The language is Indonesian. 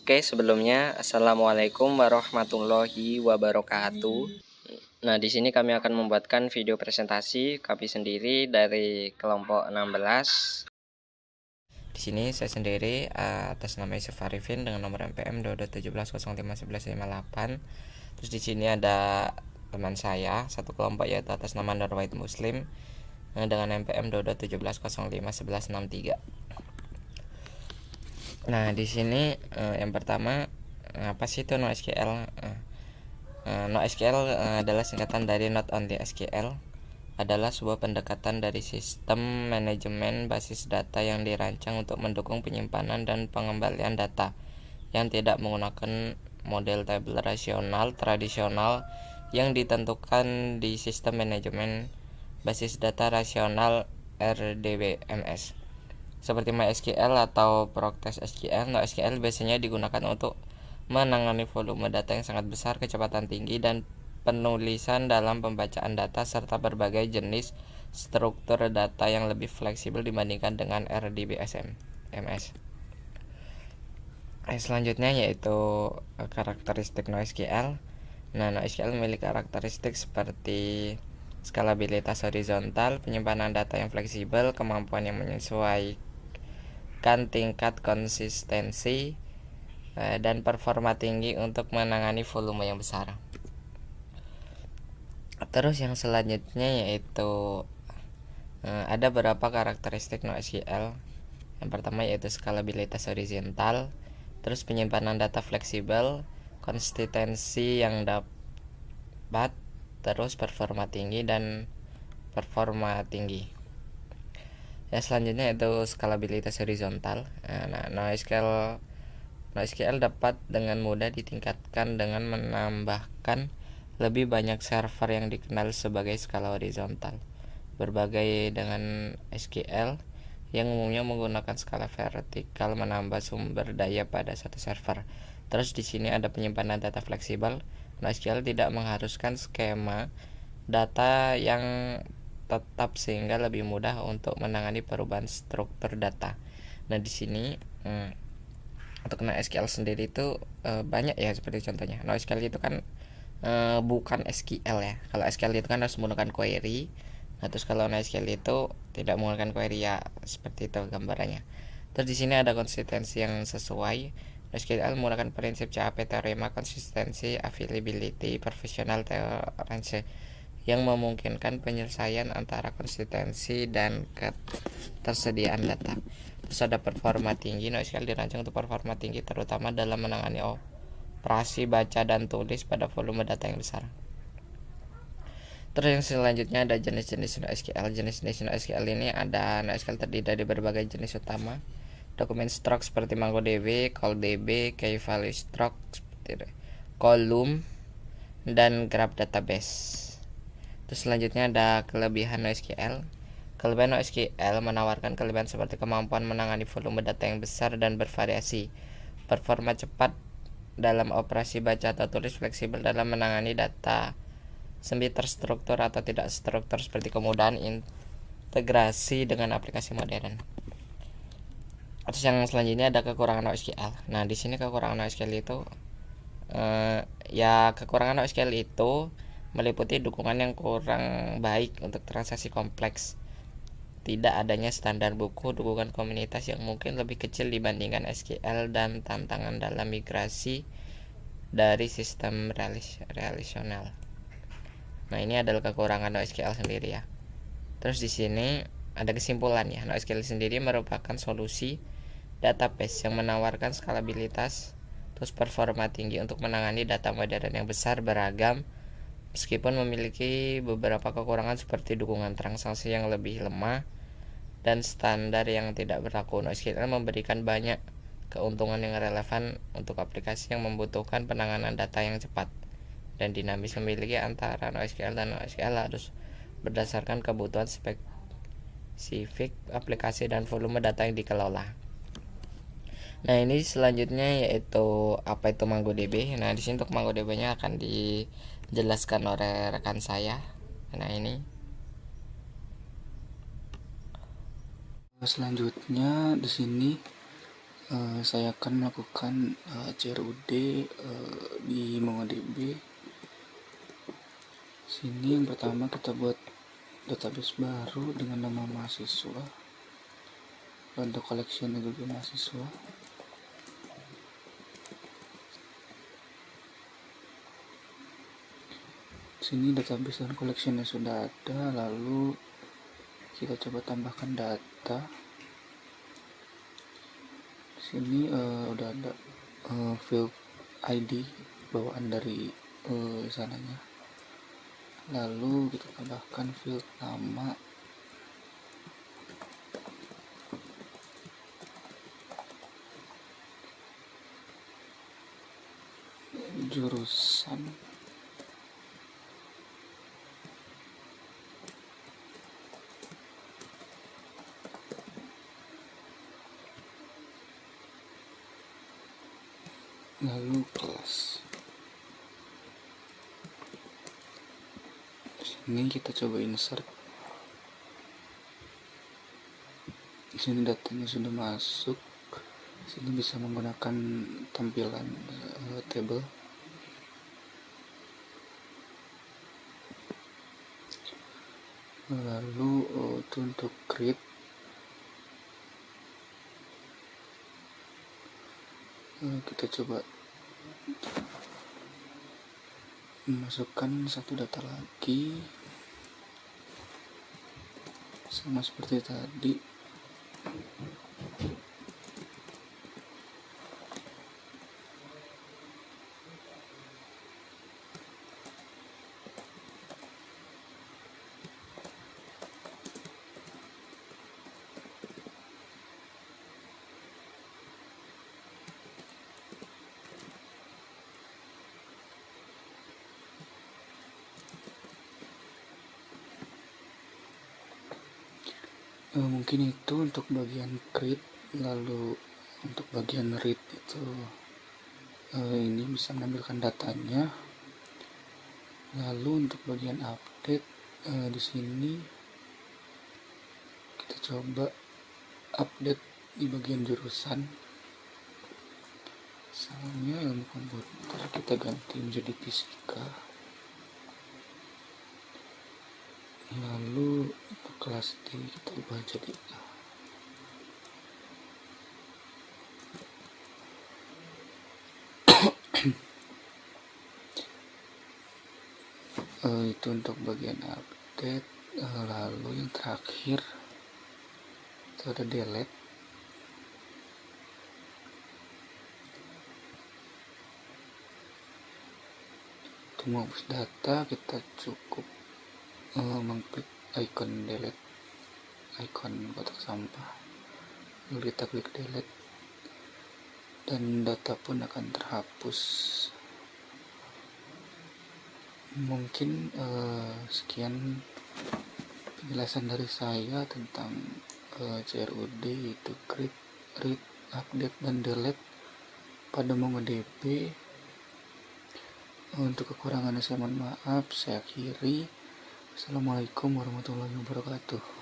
Oke, sebelumnya Assalamualaikum warahmatullahi wabarakatuh. Nah, di sini kami akan membuatkan video presentasi kami sendiri dari kelompok 16. Di sini saya sendiri atas nama Yusuf Arifin dengan nomor NPM 2217051158. Terus di sini ada teman saya satu kelompok yaitu atas nama Nurwahid Muslim dengan NPM 2217051163. Nah, di sini yang pertama apa sih itu NoSQL? NoSQL adalah singkatan dari Not Only SQL, adalah sebuah pendekatan dari sistem manajemen basis data yang dirancang untuk mendukung penyimpanan dan pengembalian data yang tidak menggunakan model tabel rasional tradisional yang ditentukan di sistem manajemen basis data rasional RDBMS. Seperti MySQL atau ProctSQL, NoSQL biasanya digunakan untuk menangani volume data yang sangat besar, kecepatan tinggi, dan penulisan dalam pembacaan data serta berbagai jenis struktur data yang lebih fleksibel dibandingkan dengan RDBMS. Selanjutnya yaitu karakteristik NoSQL. Nah, NoSQL memiliki karakteristik seperti skalabilitas horizontal, penyimpanan data yang fleksibel, kemampuan yang menyesuaikan tingkat konsistensi, dan performa tinggi untuk menangani volume yang besar. Terus yang selanjutnya yaitu ada beberapa karakteristik NoSQL. Yang pertama yaitu skalabilitas horizontal, terus penyimpanan data fleksibel, konsistensi yang dapat, terus performa tinggi dan performa tinggi. Yang selanjutnya itu skalabilitas horizontal. Nah, NoSQL dapat dengan mudah ditingkatkan dengan menambahkan lebih banyak server yang dikenal sebagai skala horizontal. Berbagai dengan SQL yang umumnya menggunakan skala vertikal menambah sumber daya pada satu server. Terus di sini ada penyimpanan data fleksibel. NoSQL tidak mengharuskan skema data yang tetap sehingga lebih mudah untuk menangani perubahan struktur data. Nah, di sini untuk NoSQL sendiri itu banyak ya, seperti contohnya NoSQL itu kan bukan SQL ya. Kalau SQL itu kan harus menggunakan query. Nah, terus kalau NoSQL itu tidak menggunakan query ya, seperti itu gambarannya. Terus di sini ada konsistensi yang sesuai. NoSQL menggunakan prinsip CAP teorema konsistensi, availability, professional tolerance yang memungkinkan penyelesaian antara konsistensi dan ketersediaan data. Terus ada performa tinggi. NoSQL dirancang untuk performa tinggi terutama dalam menangani operasi baca dan tulis pada volume data yang besar. Terus yang selanjutnya ada jenis-jenis NoSQL. Jenis-jenis NoSQL ini ada NoSQL terdiri dari berbagai jenis utama. Dokumen struct seperti MongoDB, CallDB, Key-Value Struct, Column, dan Graph Database. Terus selanjutnya ada kelebihan NoSQL. Kelebihan NoSQL menawarkan kelebihan seperti kemampuan menangani volume data yang besar dan bervariasi, performa cepat dalam operasi baca atau tulis, fleksibel dalam menangani data semi terstruktur atau tidak struktur, seperti kemudahan integrasi dengan aplikasi modern. Terus yang selanjutnya ada kekurangan NoSQL. Nah, di sini kekurangan NoSQL itu kekurangan NoSQL itu meliputi dukungan yang kurang baik untuk transaksi kompleks, tidak adanya standar buku, dukungan komunitas yang mungkin lebih kecil dibandingkan SQL, dan tantangan dalam migrasi dari sistem relasional. Nah, ini adalah kekurangan NoSQL sendiri ya. Terus di sini ada kesimpulannya. NoSQL sendiri merupakan solusi database yang menawarkan skalabilitas, terus performa tinggi untuk menangani data modern yang besar beragam, meskipun memiliki beberapa kekurangan seperti dukungan transaksi yang lebih lemah dan standar yang tidak berlaku. NoSQL memberikan banyak keuntungan yang relevan untuk aplikasi yang membutuhkan penanganan data yang cepat dan dinamis. Memiliki antara NoSQL dan NoSQL harus berdasarkan kebutuhan spesifik aplikasi dan volume data yang dikelola. Nah, ini selanjutnya yaitu apa itu MongoDB. Nah, di sini untuk MongoDB-nya akan dijelaskan oleh rekan saya. Nah, ini selanjutnya di sini Saya akan melakukan CRUD di MongoDB. Sini yang pertama kita buat database baru dengan nama mahasiswa. Untuk collectionnya juga mahasiswa. Sini database dan collectionnya sudah ada, lalu kita coba tambahkan data. Sini udah ada field ID bawaan dari sananya. Lalu kita tambahkan field nama, jurusan, lalu kelas. Sini kita coba insert. Sini datanya sudah masuk. Sini bisa menggunakan tampilan table. Lalu itu untuk create. Kita coba memasukkan satu data lagi, sama seperti tadi. Mungkin itu untuk bagian create. Lalu untuk bagian read itu ini bisa menampilkan datanya. Lalu untuk bagian update di sini kita coba update di bagian jurusan. Misalnya ilmu komputer kita ganti menjadi fisika. Lalu untuk kelas D kita ubah jadi itu untuk bagian update. Lalu yang terakhir itu ada delete. Untuk menghapus data kita cukup mengklik icon delete, icon kotak sampah, lalu kita klik delete dan data pun akan terhapus. Mungkin sekian penjelasan dari saya tentang CRUD, itu create, read, update, dan delete pada MongoDB. Untuk kekurangannya saya mohon maaf. Saya akhiri. Assalamualaikum warahmatullahi wabarakatuh.